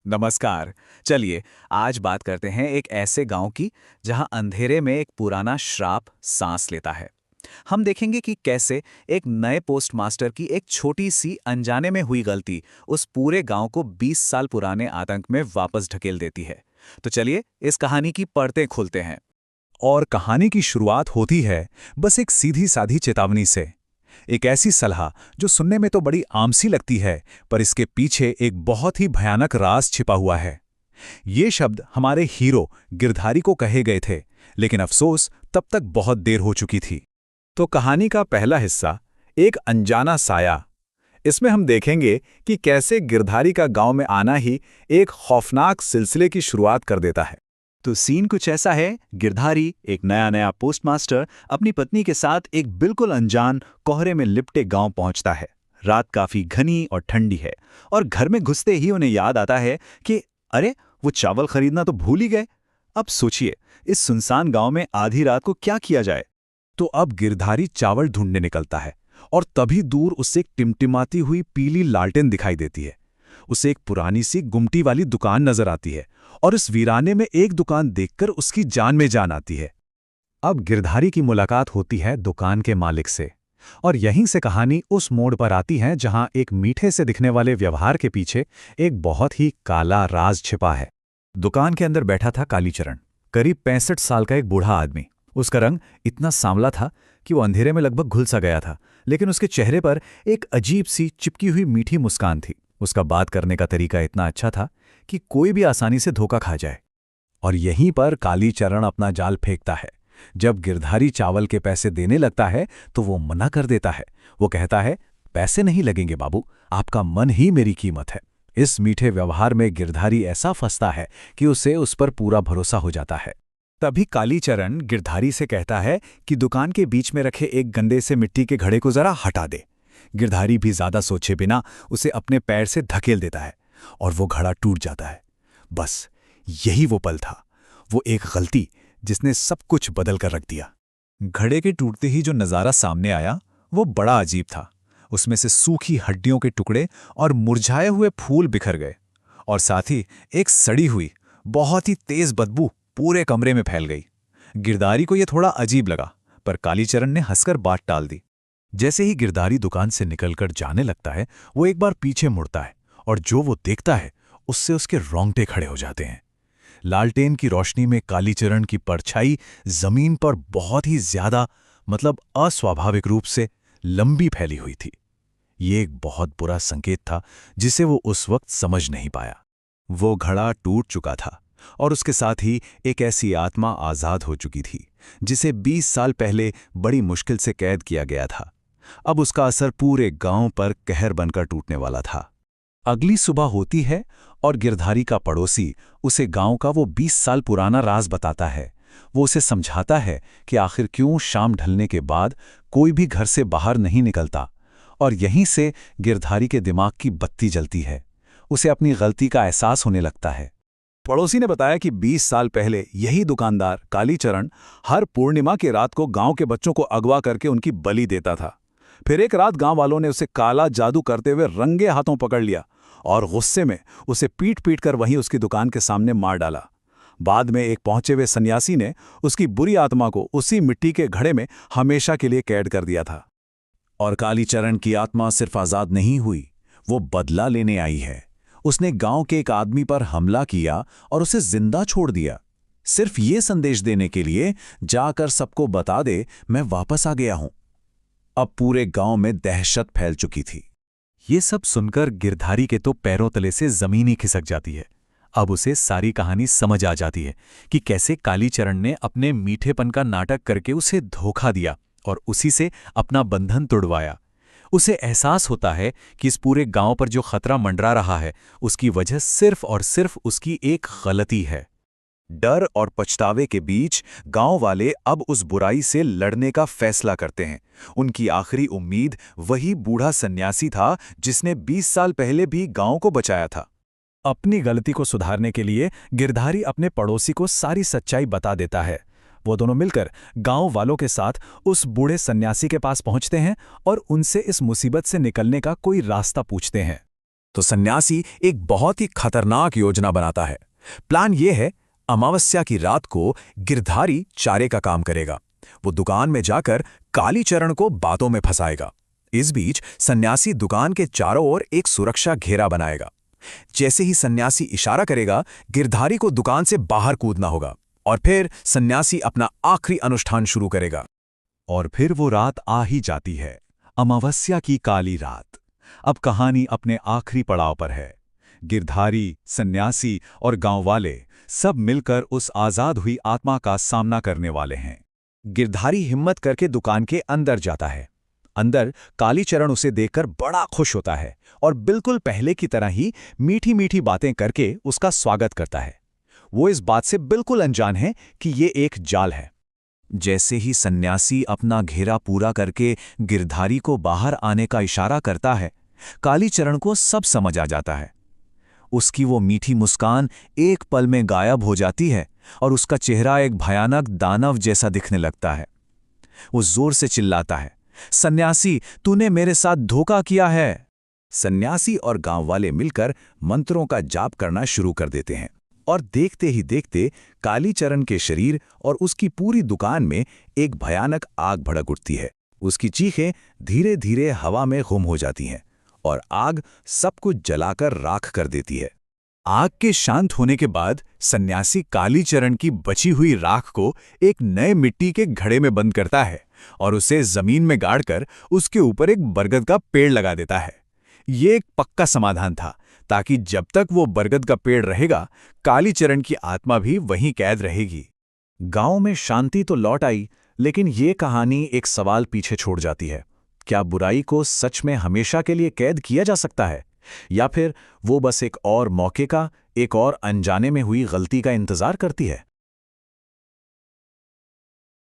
नमस्कार। चलिए, आज बात करते हैं एक ऐसे गांव की जहां अंधेरे में एक पुराना श्राप सांस लेता है। हम देखेंगे कि कैसे एक नए पोस्टमास्टर की एक छोटी सी अनजाने में हुई गलती उस पूरे गांव को 20 साल पुराने आतंक में वापस ढकेल देती है। तो चलिए इस कहानी की परतें खोलते हैं। और कहानी की शुरुआत होती है बस एक सीधी साधी चेतावनी से। एक ऐसी सलाह जो सुनने में तो बड़ी आम सी लगती है, पर इसके पीछे एक बहुत ही भयानक राज छिपा हुआ है। ये शब्द हमारे हीरो गिरधारी को कहे गए थे, लेकिन अफसोस तब तक बहुत देर हो चुकी थी। तो कहानी का पहला हिस्सा, एक अनजाना साया। इसमें हम देखेंगे कि कैसे गिरधारी का गांव में आना ही एक खौफनाक सिलसिले की शुरुआत कर देता है। तो सीन कुछ ऐसा है। गिरधारी, एक नया नया पोस्टमास्टर, अपनी पत्नी के साथ एक बिल्कुल अनजान कोहरे में लिपटे गांव पहुंचता है। रात काफी घनी और ठंडी है और घर में घुसते ही उन्हें याद आता है कि अरे, वो चावल खरीदना तो भूल ही गए। अब सोचिए, इस सुनसान गांव में आधी रात को क्या किया जाए। तो अब गिरधारी चावल ढूंढने निकलता है, और तभी दूर उससे एक टिमटिमाती हुई पीली लालटेन दिखाई देती है। उसे एक पुरानी सी गुमटी वाली दुकान नजर आती है, और इस वीराने में एक दुकान देखकर उसकी जान में जान आती है। अब गिरधारी की मुलाकात होती है दुकान के मालिक से, और यहीं से कहानी उस मोड़ पर आती है जहां एक मीठे से दिखने वाले व्यवहार के पीछे एक बहुत ही काला राज छिपा है। दुकान के अंदर बैठा था कालीचरण, करीब 65 साल का एक बूढ़ा आदमी। उसका रंग इतना सांवला था कि वो अंधेरे में लगभग घुल सा गया था, लेकिन उसके चेहरे पर एक अजीब सी चिपकी हुई मीठी मुस्कान थी। उसका बात करने का तरीका इतना अच्छा था कि कोई भी आसानी से धोखा खा जाए। और यहीं पर कालीचरण अपना जाल फेंकता है। जब गिरधारी चावल के पैसे देने लगता है तो वो मना कर देता है। वो कहता है, पैसे नहीं लगेंगे बाबू, आपका मन ही मेरी कीमत है। इस मीठे व्यवहार में गिरधारी ऐसा फंसता है कि उसे उस पर पूरा भरोसा हो जाता है। तभी कालीचरण गिरधारी से कहता है कि दुकान के बीच में रखे एक गंदे से मिट्टी के घड़े को जरा हटा दे। गिरधारी भी ज्यादा सोचे बिना उसे अपने पैर से धकेल देता है, और वो घड़ा टूट जाता है। बस यही वो पल था, वो एक गलती जिसने सब कुछ बदल कर रख दिया। घड़े के टूटते ही जो नज़ारा सामने आया वो बड़ा अजीब था। उसमें से सूखी हड्डियों के टुकड़े और मुरझाए हुए फूल बिखर गए, और साथ ही एक सड़ी हुई बहुत ही तेज बदबू पूरे कमरे में फैल गई। गिरधारी को यह थोड़ा अजीब लगा, पर कालीचरण ने हंसकर बात टाल दी। जैसे ही गिरधारी दुकान से निकलकर जाने लगता है, वो एक बार पीछे मुड़ता है, और जो वो देखता है उससे उसके रोंगटे खड़े हो जाते हैं। लालटेन की रोशनी में कालीचरण की परछाई जमीन पर बहुत ही ज्यादा, मतलब अस्वाभाविक रूप से लंबी फैली हुई थी। ये एक बहुत बुरा संकेत था जिसे वो उस वक्त समझ नहीं पाया। वो घड़ा टूट चुका था, और उसके साथ ही एक ऐसी आत्मा आजाद हो चुकी थी जिसे 20 साल पहले बड़ी मुश्किल से कैद किया गया था। अब उसका असर पूरे गांव पर कहर बनकर टूटने वाला था। अगली सुबह होती है, और गिरधारी का पड़ोसी उसे गांव का वो 20 साल पुराना राज बताता है। वो उसे समझाता है कि आखिर क्यों शाम ढलने के बाद कोई भी घर से बाहर नहीं निकलता, और यहीं से गिरधारी के दिमाग की बत्ती जलती है। उसे अपनी गलती का एहसास होने लगता है। पड़ोसी ने बताया कि 20 साल पहले यही दुकानदार कालीचरण हर पूर्णिमा की रात को गांव के बच्चों को अगवा करके उनकी बलि देता था। फिर एक रात गांव वालों ने उसे काला जादू करते हुए रंगे हाथों पकड़ लिया, और गुस्से में उसे पीट पीट कर वहीं उसकी दुकान के सामने मार डाला। बाद में एक पहुंचे हुए सन्यासी ने उसकी बुरी आत्मा को उसी मिट्टी के घड़े में हमेशा के लिए कैद कर दिया था। और कालीचरण की आत्मा सिर्फ आजाद नहीं हुई, वो बदला लेने आई है। उसने गांव के एक आदमी पर हमला किया और उसे जिंदा छोड़ दिया, सिर्फ ये संदेश देने के लिए, जाकर सबको बता दे मैं वापस आ गया हूं। अब पूरे गांव में दहशत फैल चुकी थी। ये सब सुनकर गिरधारी के तो पैरों तले से जमीन ही खिसक जाती है। अब उसे सारी कहानी समझ आ जाती है कि कैसे कालीचरण ने अपने मीठेपन का नाटक करके उसे धोखा दिया और उसी से अपना बंधन तोड़वाया। उसे एहसास होता है कि इस पूरे गांव पर जो खतरा मंडरा रहा है, उसकी वजह सिर्फ और सिर्फ उसकी एक गलती है। डर और पछतावे के बीच गांव वाले अब उस बुराई से लड़ने का फैसला करते हैं। उनकी आखिरी उम्मीद वही बूढ़ा सन्यासी था जिसने 20 साल पहले भी गांव को बचाया था। अपनी गलती को सुधारने के लिए गिरधारी अपने पड़ोसी को सारी सच्चाई बता देता है। वो दोनों मिलकर गांव वालों के साथ उस बूढ़े सन्यासी के पास पहुंचते हैं और उनसे इस मुसीबत से निकलने का कोई रास्ता पूछते हैं। तो सन्यासी एक बहुत ही खतरनाक योजना बनाता है। प्लान ये है, अमावस्या की रात को गिरधारी चारे का काम करेगा। वो दुकान में जाकर कालीचरण को बातों में फंसाएगा। इस बीच सन्यासी दुकान के चारों ओर एक सुरक्षा घेरा बनाएगा। जैसे ही सन्यासी इशारा करेगा, गिरधारी को दुकान से बाहर कूदना होगा और फिर सन्यासी अपना आखिरी अनुष्ठान शुरू करेगा। और फिर वो रात आ ही जाती है, अमावस्या की काली रात। अब कहानी अपने आखिरी पड़ाव पर है। गिरधारी, सन्यासी और गांव वाले सब मिलकर उस आजाद हुई आत्मा का सामना करने वाले हैं। गिरधारी हिम्मत करके दुकान के अंदर जाता है। अंदर कालीचरण उसे देखकर बड़ा खुश होता है और बिल्कुल पहले की तरह ही मीठी मीठी बातें करके उसका स्वागत करता है। वो इस बात से बिल्कुल अनजान है कि ये एक जाल है। जैसे ही सन्यासी अपना घेरा पूरा करके गिरधारी को बाहर आने का इशारा करता है, कालीचरण को सब समझ आ जाता है। उसकी वो मीठी मुस्कान एक पल में गायब हो जाती है और उसका चेहरा एक भयानक दानव जैसा दिखने लगता है। वो जोर से चिल्लाता है, सन्यासी, तूने मेरे साथ धोखा किया है। सन्यासी और गांव वाले मिलकर मंत्रों का जाप करना शुरू कर देते हैं और देखते ही देखते कालीचरण के शरीर और उसकी पूरी दुकान में एक भयानक आग भड़क उठती है। उसकी चीखें धीरे धीरे हवा में गुम हो जाती हैं और आग सब कुछ जलाकर राख कर देती है। आग के शांत होने के बाद सन्यासी कालीचरण की बची हुई राख को एक नए मिट्टी के घड़े में बंद करता है और उसे जमीन में गाड़कर उसके ऊपर एक बरगद का पेड़ लगा देता है। ये एक पक्का समाधान था, ताकि जब तक वो बरगद का पेड़ रहेगा, कालीचरण की आत्मा भी वहीं कैद रहेगी। गांव में शांति तो लौट आई, लेकिन ये कहानी एक सवाल पीछे छोड़ जाती है। क्या बुराई को सच में हमेशा के लिए कैद किया जा सकता है, या फिर वो बस एक और मौके का, एक और अनजाने में हुई गलती का इंतजार करती है?